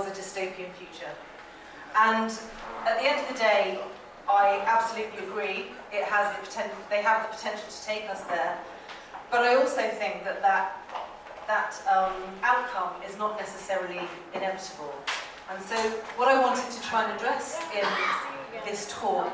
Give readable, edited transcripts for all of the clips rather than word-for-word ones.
a dystopian future. And at the end of the day, I absolutely agree. They have the potential to take us there. But I also think that outcome is not necessarily inevitable. And so what I wanted to try and address in this talk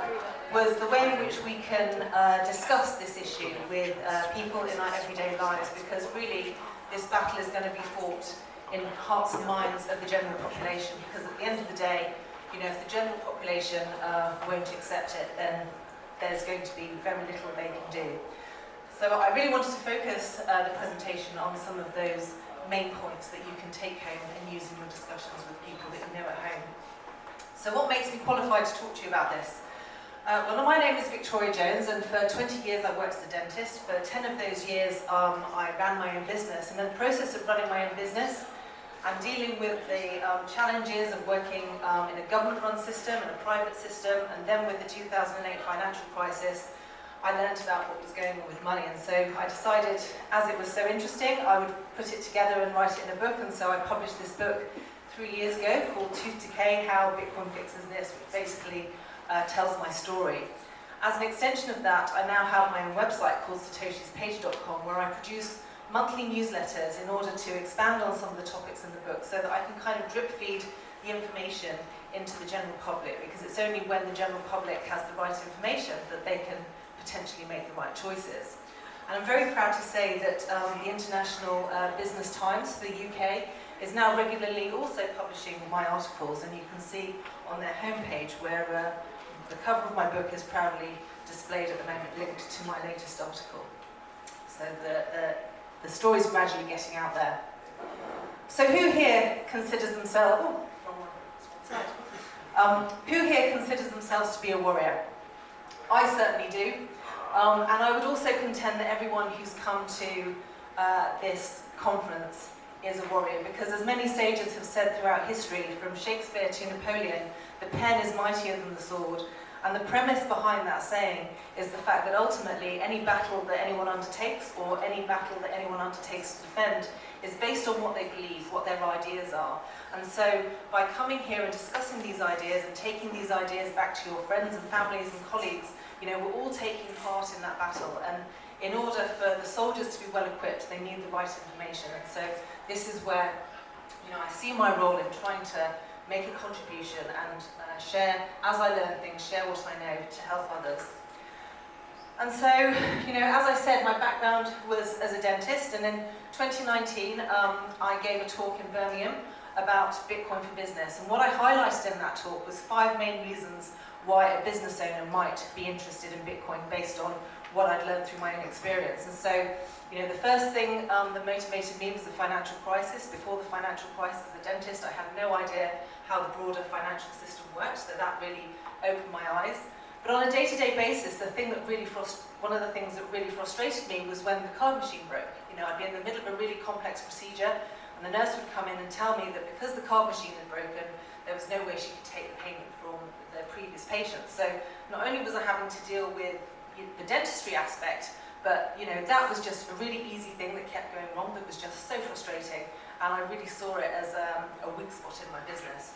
was the way in which we can discuss this issue with people in our everyday lives, because really this battle is going to be fought in hearts and minds of the general population, because at the end of the day, you know, if the general population won't accept it, then there's going to be very little they can do. So I really wanted to focus the presentation on some of those main points that you can take home and use in your discussions with people that you know at home. So what makes me qualified to talk to you about this? Well, my name is Victoria Jones, and for 20 years I worked as a dentist. For 10 of those years I ran my own business, and in the process of running my own business and dealing with the challenges of working in a government-run system and a private system, and then with the 2008 financial crisis, I learned about what was going on with money. And so I decided, as it was so interesting, I would put it together and write it in a book. And so I published this book 3 years ago called Tooth Decay: How Bitcoin Fixes This, which basically tells my story. As an extension of that, I now have my own website called satoshishpage.com, where I produce monthly newsletters in order to expand on some of the topics in the book, so that I can kind of drip feed the information into the general public, because it's only when the general public has the right information that they can potentially make the right choices. And I'm very proud to say that the International Business Times for the UK is now regularly also publishing my articles, and you can see on their homepage where the cover of my book is proudly displayed at the moment, linked to my latest article. So the story's gradually getting out there. So who here considers themselves... Oh, wrong one. Who here considers themselves to be a warrior? I certainly do. And I would also contend that everyone who's come to this conference is a warrior, because as many sages have said throughout history, from Shakespeare to Napoleon, the pen is mightier than the sword. And the premise behind that saying is the fact that ultimately any battle that anyone undertakes, or any battle that anyone undertakes to defend, is based on what they believe, what their ideas are. And so by coming here and discussing these ideas and taking these ideas back to your friends and families and colleagues, you know, we're all taking part in that battle. And in order for the soldiers to be well equipped, they need the right information. And so this is where, you know, I see my role in trying to make a contribution and share, as I learn things, share what I know to help others. And so, you know, as I said, my background was as a dentist, and in 2019 I gave a talk in Birmingham about Bitcoin for business. And what I highlighted in that talk was 5 main reasons why a business owner might be interested in Bitcoin based on what I'd learned through my own experience. And so, you know, the first thing that motivated me was the financial crisis. Before the financial crisis, as a dentist, I had no idea how the broader financial system worked, so that really opened my eyes. But on a day-to-day basis, one of the things that really frustrated me was when the card machine broke. You know, I'd be in the middle of a really complex procedure, and the nurse would come in and tell me that because the card machine had broken, there was no way she could take the payment from the previous patient. So not only was I having to deal with the dentistry aspect, but you know, that was just a really easy thing that kept going wrong, that was just so frustrating, and I really saw it as a weak spot in my business.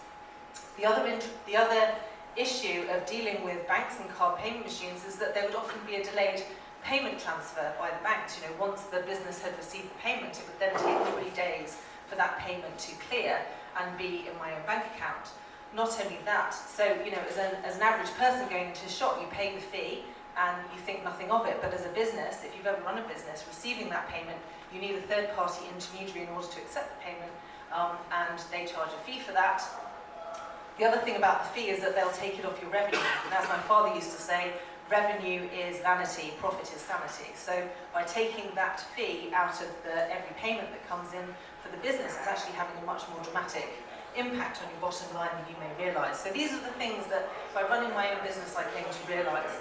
The other issue of dealing with banks and card payment machines is that there would often be a delayed payment transfer by the banks. You know, once the business had received the payment, it would then take 3 days for that payment to clear and be in my own bank account. Not only that, so you know, as an average person going into a shop, you pay the fee and you think nothing of it. But as a business, if you've ever run a business, receiving that payment, you need a third-party intermediary in order to accept the payment, and they charge a fee for that. The other thing about the fee is that they'll take it off your revenue. And as my father used to say, revenue is vanity, profit is sanity. So by taking that fee out of every payment that comes in for the business, it's actually having a much more dramatic impact on your bottom line than you may realise. So these are the things that, by running my own business, I came to realise.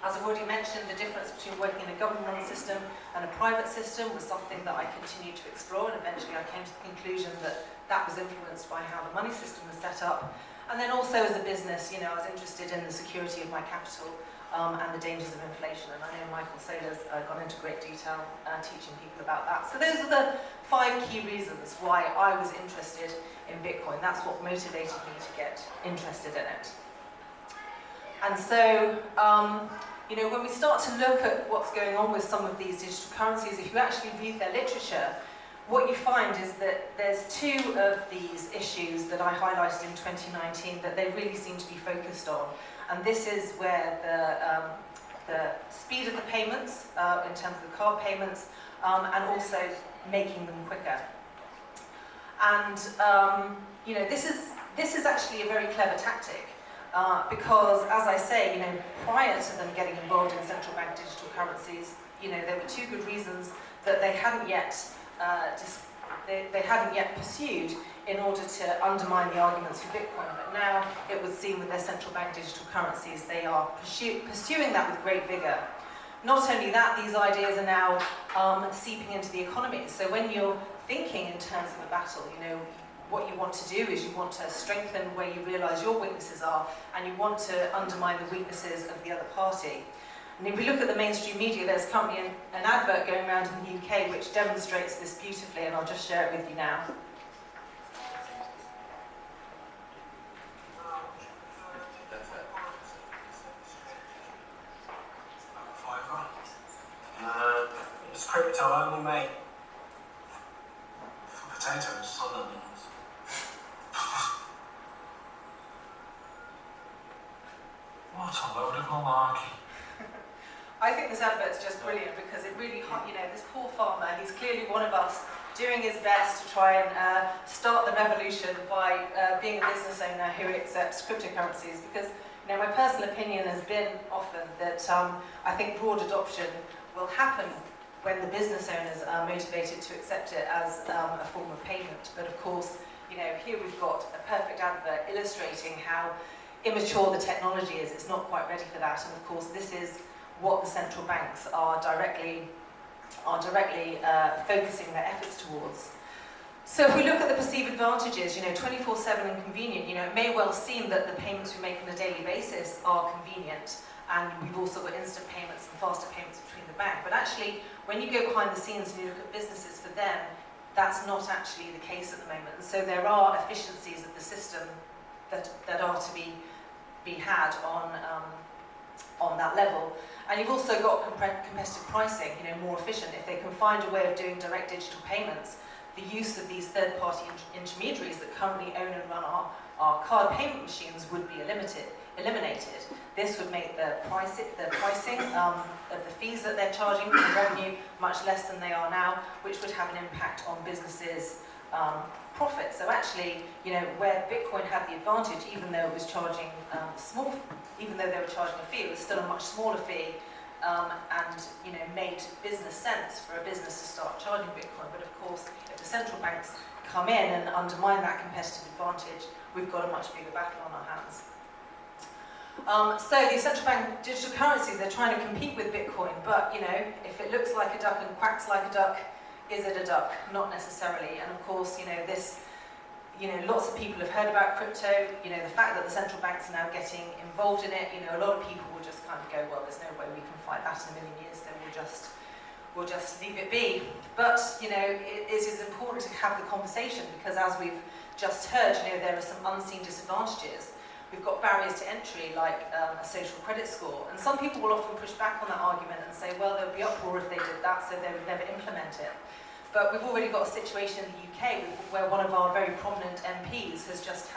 As I've already mentioned, the difference between working in a government-run system and a private system was something that I continued to explore, and eventually I came to the conclusion that that was influenced by how the money system was set up. And then also as a business, you know, I was interested in the security of my capital and the dangers of inflation. And I know Michael Saylor's gone into great detail teaching people about that. So those are the 5 key reasons why I was interested in Bitcoin. Bitcoin. That's what motivated me to get interested in it. And so, when we start to look at what's going on with some of these digital currencies, if you actually read their literature, what you find is that there's two of these issues that I highlighted in 2019 that they really seem to be focused on. And this is where the speed of the payments, in terms of the card payments, and also making them quicker. And this is actually a very clever tactic, because, as I say, prior to them getting involved in central bank digital currencies, there were two good reasons that they hadn't yet pursued in order to undermine the arguments for Bitcoin. But now it would seem with their central bank digital currencies, they are pursuing that with great vigour. Not only that, these ideas are now seeping into the economy. So when you're thinking in terms of a battle, what you want to do is you want to strengthen where you realise your weaknesses are, and you want to undermine the weaknesses of the other party. And if we look at the mainstream media, there's currently an advert going around in the UK which demonstrates this beautifully, and I'll just share it with you now. Is crypto only made for potatoes? What a load of malarkey. I think this advert's just brilliant because it really, this poor farmer, he's clearly one of us doing his best to try and start the revolution by being a business owner who accepts cryptocurrencies. Because, my personal opinion has been often that I think broad adoption will happen when the business owners are motivated to accept it as a form of payment. But of course, here we've got a perfect advert illustrating how immature the technology is. It's not quite ready for that. And of course, this is what the central banks are directly focusing their efforts towards. So if we look at the perceived advantages, 24/7 and convenient, it may well seem that the payments we make on a daily basis are convenient, and we've also got instant payments and faster payments between the bank. But actually, when you go behind the scenes and you look at businesses, for them, that's not actually the case at the moment. And so there are efficiencies of the system that are to be had on that level. And you've also got competitive pricing, more efficient. If they can find a way of doing direct digital payments, the use of these third-party intermediaries that currently own and run our card payment machines would be eliminated. This would make the pricing of the fees that they're charging for the revenue much less than they are now, which would have an impact on businesses' profit. So actually, where Bitcoin had the advantage, even though it was charging even though they were charging a fee, it was still a much smaller fee, and made business sense for a business to start charging Bitcoin. But of course, if the central banks come in and undermine that competitive advantage, we've got a much bigger battle on our hands. So these central bank digital currencies, they're trying to compete with Bitcoin, but if it looks like a duck and quacks like a duck, is it a duck? Not necessarily. And of course, lots of people have heard about crypto. The fact that the central banks are now getting involved in it, a lot of people will just kind of go, well, there's no way we can fight that in a million years, so we'll just leave it be. But, it is important to have the conversation because, as we've just heard, there are some unseen disadvantages. We've got barriers to entry like a social credit score. And some people will often push back on that argument and say, well, there would be uproar if they did that, so they would never implement it. But we've already got a situation in the UK where one of our very prominent MPs has just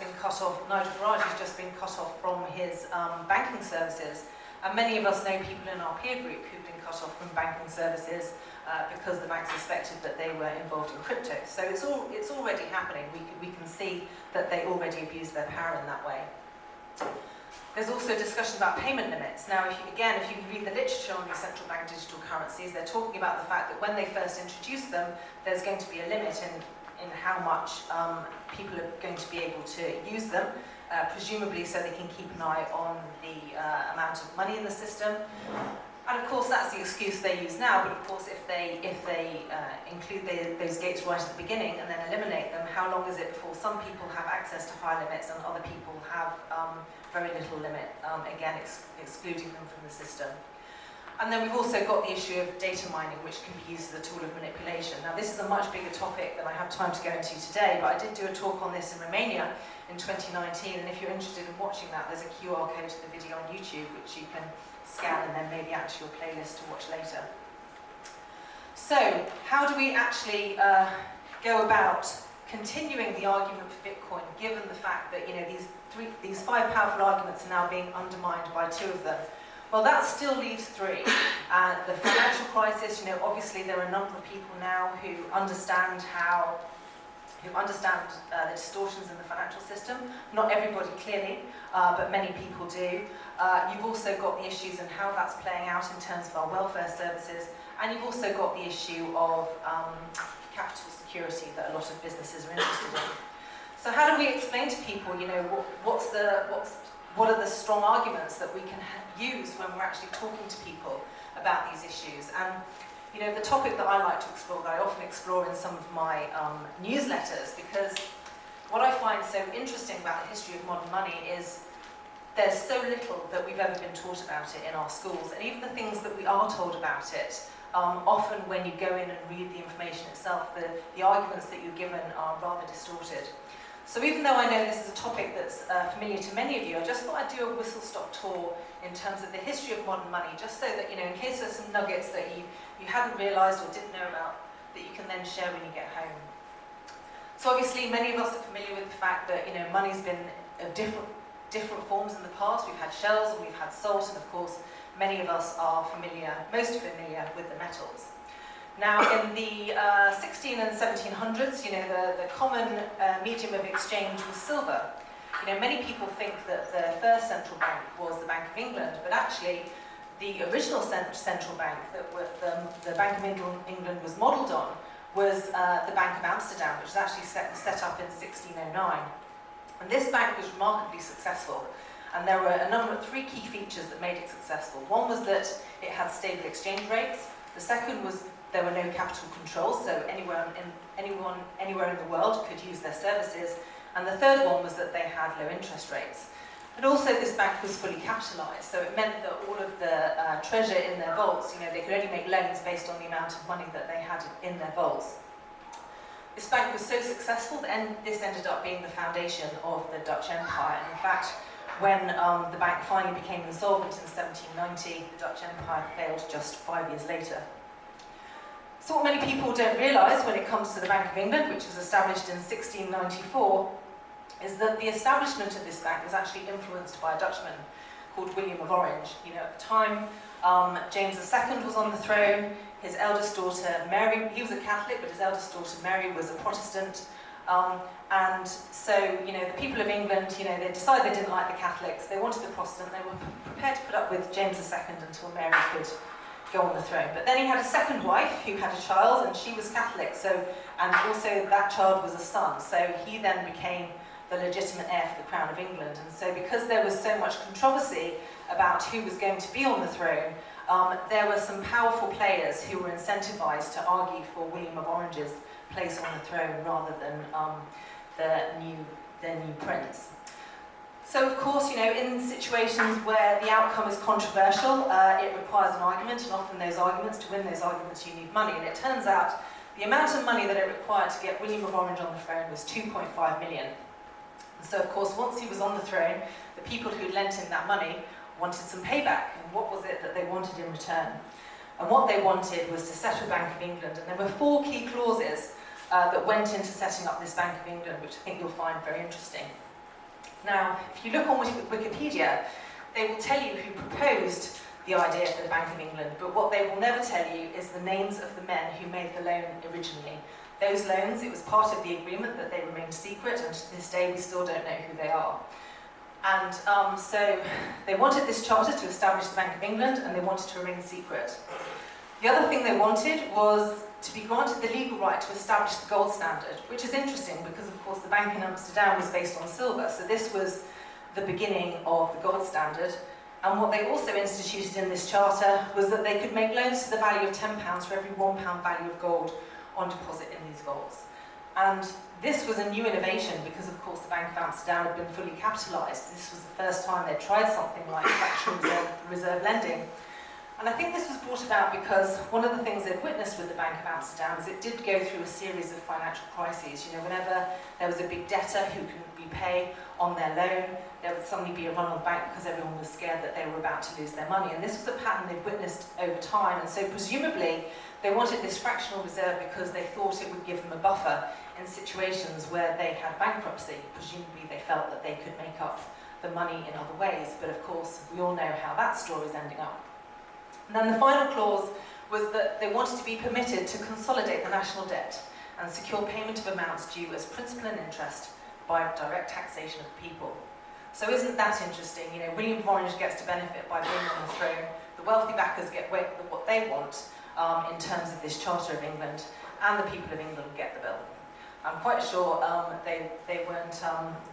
been cut off. Nigel Farage has just been cut off from his banking services, and many of us know people in our peer group who've been cut off from banking services because the bank suspected that they were involved in crypto. So it's already happening. We can see that they already abuse their power in that way. There's also discussion about payment limits. Now, if you read the literature on these central bank digital currencies, they're talking about the fact that when they first introduce them, there's going to be a limit in how much people are going to be able to use them, presumably so they can keep an eye on the amount of money in the system. And of course, that's the excuse they use now. But of course, if they include those gates right at the beginning and then eliminate them, how long is it before some people have access to high limits and other people have very little limit, again excluding them from the system. And then we've also got the issue of data mining, which can be used as a tool of manipulation. Now, this is a much bigger topic than I have time to go into today, but I did do a talk on this in Romania in 2019, and if you're interested in watching that, there's a QR code to the video on YouTube, which you can scan and then maybe add to your playlist to watch later. So, how do we actually go about continuing the argument for Bitcoin, given the fact that these 5 powerful arguments are now being undermined by 2 of them? Well, that still leaves 3. The financial crisis, obviously there are a number of people now who understand the distortions in the financial system. Not everybody clearly, but many people do. You've also got the issues and how that's playing out in terms of our welfare services, and you've also got the issue of capital security that a lot of businesses are interested in. So how do we explain to people, what are the strong arguments that we can use when we're actually talking to people about these issues? And the topic that I like to explore, that I often explore in some of my newsletters, because what I find so interesting about the history of modern money is there's so little that we've ever been taught about it in our schools, and even the things that we are told about it, often when you go in and read the information itself, the arguments that you're given are rather distorted. So even though I know this is a topic that's familiar to many of you, I just thought I'd do a whistle-stop tour in terms of the history of modern money, just so that, in case there's some nuggets that you hadn't realised or didn't know about, that you can then share when you get home. So obviously many of us are familiar with the fact that, money's been of different forms in the past. We've had shells and we've had salt, and of course many of us are most familiar with the metals. Now, in the 16 and 1700s, the common medium of exchange was silver. Many people think that the first central bank was the Bank of England, but actually the original central bank that the Bank of England was modelled on was the Bank of Amsterdam, which was actually set up in 1609. And this bank was remarkably successful, and there were 3 key features that made it successful. One was that it had stable exchange rates. The second was there were no capital controls, so anyone anywhere in the world could use their services. And the third one was that they had low interest rates. And also this bank was fully capitalised, so it meant that all of the treasure in their vaults, they could only make loans based on the amount of money that they had in their vaults. This bank was so successful that this ended up being the foundation of the Dutch Empire. And in fact, when the bank finally became insolvent in 1790, the Dutch Empire failed just 5 years later. So what many people don't realise when it comes to the Bank of England, which was established in 1694, is that the establishment of this bank was actually influenced by a Dutchman called William of Orange. At the time, James II was on the throne. His eldest daughter, Mary, he was a Catholic, but his eldest daughter, Mary, was a Protestant. And so, the people of England, they decided they didn't like the Catholics. They wanted the Protestant. They were prepared to put up with James II until Mary could go on the throne. But then he had a second wife who had a child, and she was Catholic. And also that child was a son. So he then became the legitimate heir for the Crown of England. And so because there was so much controversy about who was going to be on the throne, there were some powerful players who were incentivized to argue for William of Orange's place on the throne rather than their new prince. So of course, in situations where the outcome is controversial, it requires an argument, and often those arguments, to win those arguments, you need money. And it turns out the amount of money that it required to get William of Orange on the throne was 2.5 million. And so of course, once he was on the throne, the people who lent him that money wanted some payback. And what was it that they wanted in return? And what they wanted was to settle Bank of England. And there were 4 key clauses that went into setting up this Bank of England, which I think you'll find very interesting. Now, if you look on Wikipedia, they will tell you who proposed the idea for the Bank of England, but what they will never tell you is the names of the men who made the loan originally. Those loans, it was part of the agreement that they remained secret, and to this day we still don't know who they are. And so they wanted this charter to establish the Bank of England, and they wanted to remain secret. The other thing they wanted was to be granted the legal right to establish the gold standard, which is interesting because, of course, the bank in Amsterdam was based on silver, so this was the beginning of the gold standard. And what they also instituted in this charter was that they could make loans to the value of £10 for every £1 value of gold on deposit in these vaults. And this was a new innovation because, of course, the Bank of Amsterdam had been fully capitalised. This was the first time they'd tried something like fractional reserve lending. And I think this was brought about because one of the things they'd witnessed with the Bank of Amsterdam is it did go through a series of financial crises. You know, whenever there was a big debtor who couldn't repay on their loan, there would suddenly be a run on the bank because everyone was scared that they were about to lose their money. And this was a pattern they'd witnessed over time. And so presumably they wanted this fractional reserve because they thought it would give them a buffer in situations where they had bankruptcy. Presumably they felt that they could make up the money in other ways. But of course, we all know how that story is ending up. And then the final clause was that they wanted to be permitted to consolidate the national debt and secure payment of amounts due as principal and interest by direct taxation of the people. So isn't that interesting? You know, William of Orange gets to benefit by being on the throne. The wealthy backers get what they want in terms of this Charter of England, and the people of England get the bill. I'm quite sure they weren't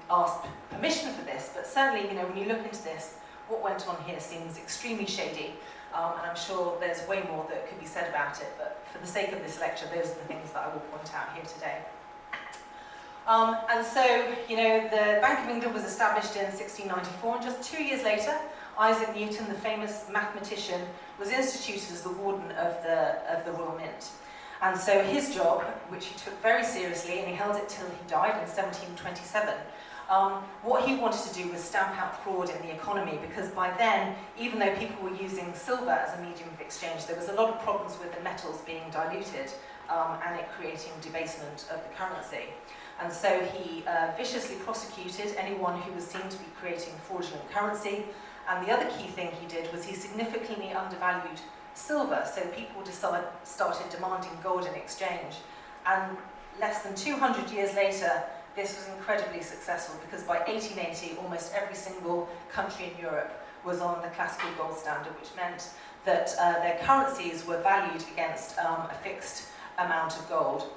asked permission for this, but certainly, you know, when you look into this, what went on here seems extremely shady. And I'm sure there's way more that could be said about it, but for the sake of this lecture, those are the things that I will point out here today. And so, you know, the Bank of England was established in 1694, and just 2 years later, Isaac Newton, the famous mathematician, was instituted as the warden of the Royal Mint. And so his job, which he took very seriously, and he held it till he died in 1727, what he wanted to do was stamp out fraud in the economy, because by then, even though people were using silver as a medium of exchange, there was a lot of problems with the metals being diluted and it creating debasement of the currency. And so he viciously prosecuted anyone who was seen to be creating fraudulent currency. And the other key thing he did was he significantly undervalued silver, so people started demanding gold in exchange. And less than 200 years later, this was incredibly successful, because by 1880, almost every single country in Europe was on the classical gold standard, which meant that their currencies were valued against a fixed amount of gold.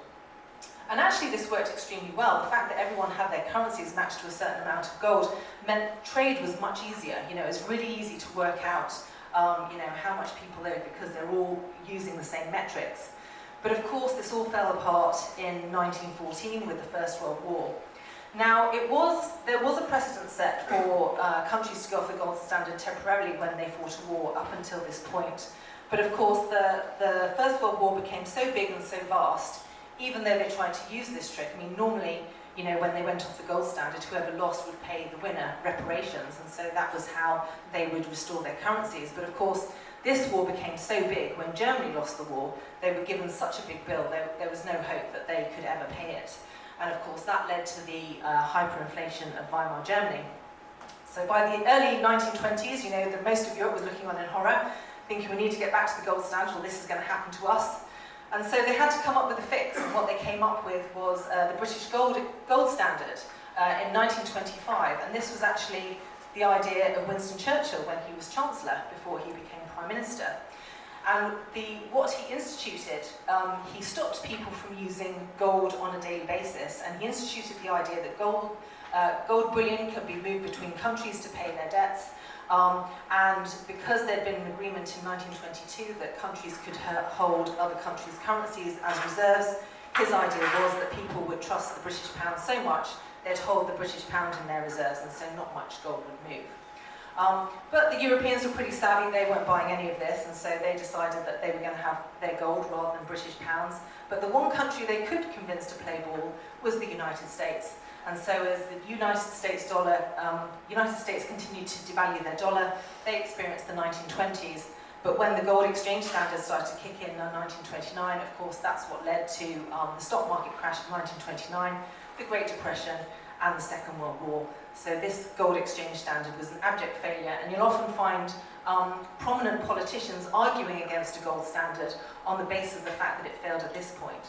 And actually this worked extremely well. The fact that everyone had their currencies matched to a certain amount of gold meant trade was much easier. You know, it's really easy to work out you know, how much people owed, because they're all using the same metrics. But of course, this all fell apart in 1914 with the First World War. Now, there was a precedent set for countries to go off the gold standard temporarily when they fought a war up until this point. But of course, the First World War became so big and so vast, even though they tried to use this trick. I mean, normally, you know, when they went off the gold standard, whoever lost would pay the winner reparations, and so that was how they would restore their currencies. But of course, this war became so big. When Germany lost the war, they were given such a big bill, there was no hope that they could ever pay it. And of course, that led to the hyperinflation of Weimar Germany. So by the early 1920s, you know, most of Europe was looking on in horror, thinking we need to get back to the gold standard, or this is going to happen to us. And so they had to come up with a fix, and what they came up with was the British gold standard in 1925. And this was actually the idea of Winston Churchill when he was Chancellor, before he became Prime Minister. And what he instituted, he stopped people from using gold on a daily basis, and he instituted the idea that gold bullion could be moved between countries to pay their debts. And because there'd been an agreement in 1922 that countries could hold other countries' currencies as reserves, his idea was that people would trust the British pound so much they'd hold the British pound in their reserves, and so not much gold would move. But the Europeans were pretty savvy, they weren't buying any of this, and so they decided that they were going to have their gold rather than British pounds. But the one country they could convince to play ball was the United States. And so as the United States continued to devalue their dollar, they experienced the 1920s. But when the gold exchange standard started to kick in 1929, of course, that's what led to the stock market crash of 1929, the Great Depression, and the Second World War. So this gold exchange standard was an abject failure, and you'll often find prominent politicians arguing against a gold standard on the basis of the fact that it failed at this point.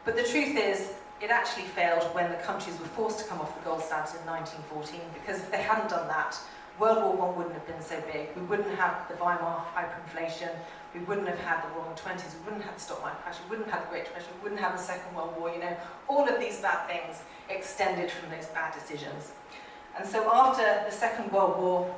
But the truth is, it actually failed when the countries were forced to come off the gold standard in 1914, because if they hadn't done that, World War I wouldn't have been so big. We wouldn't have the Weimar hyperinflation, we wouldn't have had the Roaring Twenties, we wouldn't have the stock market crash, we wouldn't have the Great Depression, we wouldn't have the Second World War, you know. All of these bad things extended from those bad decisions. And so after the Second World War,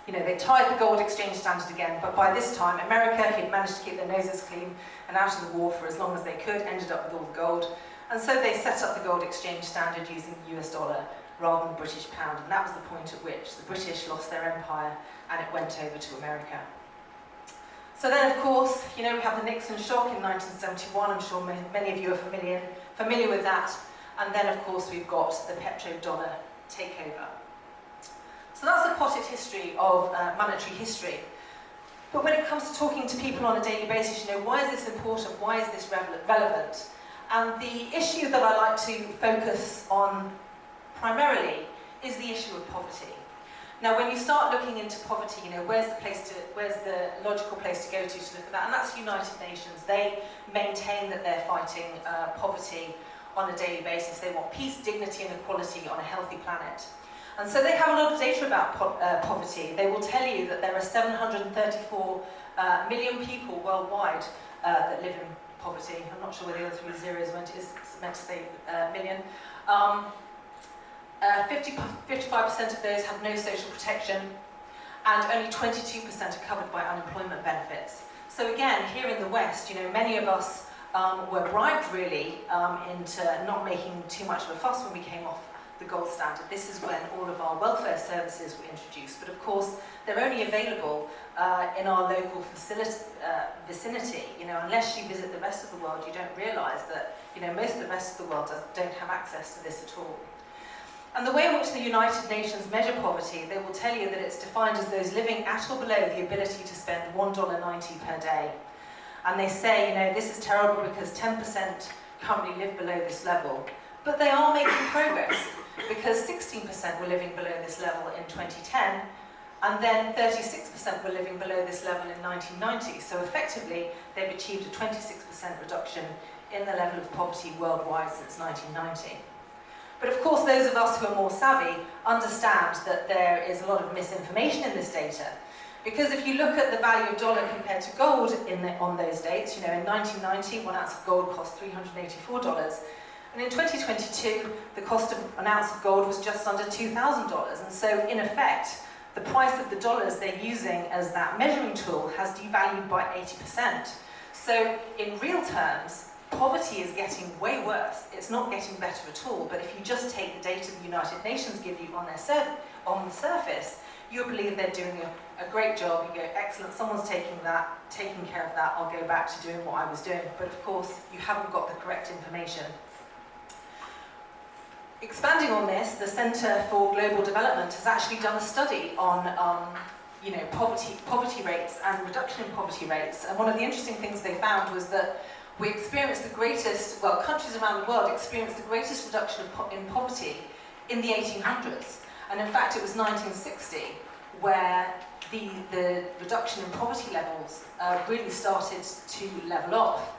you know, they tied the gold exchange standard again, but by this time, America had managed to keep their noses clean and out of the war for as long as they could, ended up with all the gold. And so they set up the gold exchange standard using the US dollar rather than the British pound, and that was the point at which the British lost their empire and it went over to America. So then, of course, we have the Nixon shock in 1971. I'm sure many of you are familiar with that. And then, of course, we've got the petrodollar takeover. So that's a potted history of monetary history. But when it comes to talking to people on a daily basis, why is this important? Why is this relevant? And the issue that I like to focus on primarily is the issue of poverty. Now, when you start looking into poverty, where's the logical place to go to look at that? And that's the United Nations. They maintain that they're fighting poverty on a daily basis. They want peace, dignity, and equality on a healthy planet. And so they have a lot of data about poverty. They will tell you that there are 734 million people worldwide that live in poverty. I'm not sure where the other 3 zeros went. It's meant to say million. 55% of those have no social protection, and only 22% are covered by unemployment benefits. So again, here in the West, many of us were bribed really into not making too much of a fuss when we came off the gold standard. This is when all of our welfare services were introduced, but of course they're only available in our local vicinity. Unless you visit the rest of the world, you don't realise that most of the rest of the world don't have access to this at all. And the way in which the United Nations measure poverty, they will tell you that it's defined as those living at or below the ability to spend $1.90 per day. And they say, this is terrible because 10% currently live below this level. But they are making progress, because 16% were living below this level in 2010, and then 36% were living below this level in 1990. So effectively, they've achieved a 26% reduction in the level of poverty worldwide since 1990. But of course, those of us who are more savvy understand that there is a lot of misinformation in this data. Because if you look at the value of dollar compared to gold on those dates, in 1990, 1 ounce of gold cost $384. And in 2022, the cost of an ounce of gold was just under $2,000. And so, in effect, the price of the dollars they're using as that measuring tool has devalued by 80%. So, in real terms, poverty is getting way worse. It's not getting better at all. But if you just take the data the United Nations give you on the surface, you'll believe they're doing a great job. You go, excellent, someone's taking care of that, I'll go back to doing what I was doing. But of course, you haven't got the correct information. Expanding on this, the Centre for Global Development has actually done a study on poverty rates and reduction in poverty rates. And one of the interesting things they found was that we experienced countries around the world experienced the greatest reduction in poverty in the 1800s. And in fact, it was 1960 where the reduction in poverty levels really started to level off.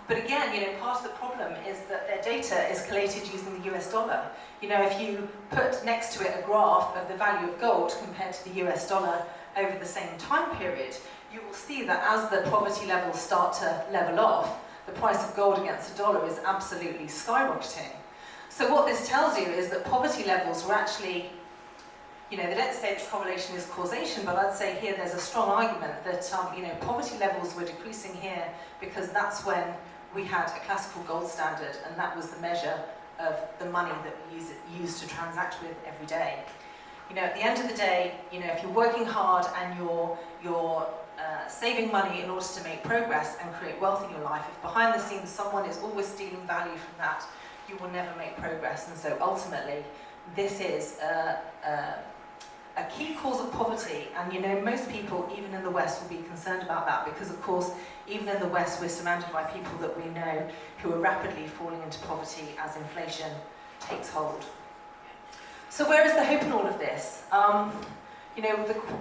But again, part of the problem is that their data is collated using the US dollar. If you put next to it a graph of the value of gold compared to the US dollar over the same time period, you will see that as the poverty levels start to level off, the price of gold against the dollar is absolutely skyrocketing. So what this tells you is that poverty levels were actually, they don't say that correlation is causation, but I'd say here there's a strong argument that poverty levels were decreasing here because that's when we had a classical gold standard, and that was the measure of the money that we use to transact with every day. At the end of the day, if you're working hard and you're saving money in order to make progress and create wealth in your life, if behind the scenes someone is always stealing value from that, you will never make progress. And so ultimately, this is a key cause of poverty, and most people, even in the West, will be concerned about that because, of course, even in the West, we're surrounded by people that we know who are rapidly falling into poverty as inflation takes hold. So where is the hope in all of this?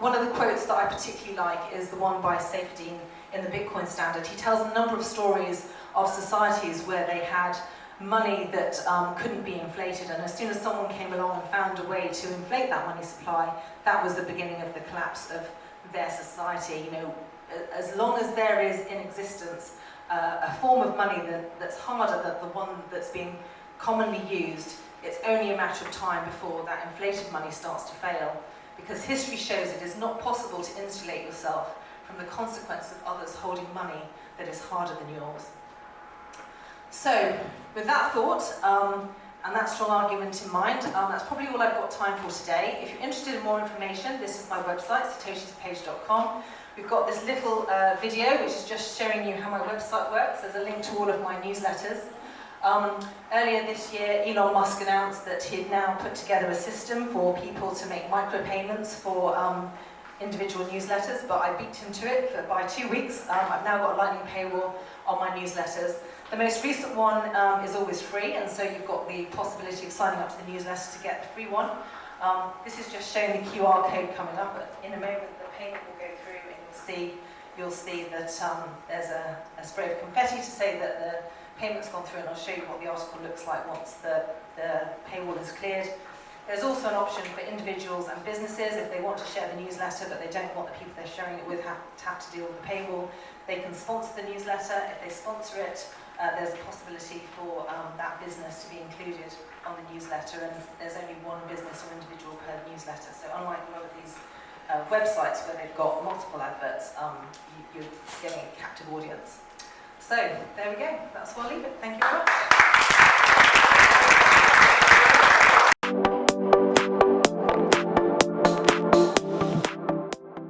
One of the quotes that I particularly like is the one by Safedine in the Bitcoin Standard. He tells a number of stories of societies where they had money that couldn't be inflated, and as soon as someone came along and found a way to inflate that money supply, that was the beginning of the collapse of their society. As long as there is in existence a form of money that's harder than the one that's being commonly used, it's only a matter of time before that inflated money starts to fail, because history shows it is not possible to insulate yourself from the consequence of others holding money that is harder than yours. So, with that thought, and that strong argument in mind, that's probably all I've got time for today. If you're interested in more information, this is my website, satoshispage.com. We've got this little video which is just showing you how my website works. There's a link to all of my newsletters. Earlier this year, Elon Musk announced that he had now put together a system for people to make micropayments for individual newsletters, but I beat him to it by 2 weeks. I've now got a lightning paywall on my newsletters. The most recent one is always free, and so you've got the possibility of signing up to the newsletter to get the free one. This is just showing the QR code coming up, but in a moment the payment will go through and you'll see that there's a spray of confetti to say that the payment's gone through, and I'll show you what the article looks like once the paywall is cleared. There's also an option for individuals and businesses if they want to share the newsletter but they don't want the people they're sharing it with have to deal with the paywall. They can sponsor the newsletter. If they sponsor it, there's a possibility for that business to be included on the newsletter, and there's only one business or individual per newsletter. So unlike a lot of these websites where they've got multiple adverts, you're getting a captive audience. So there we go. That's where I'll leave it. Thank you very much.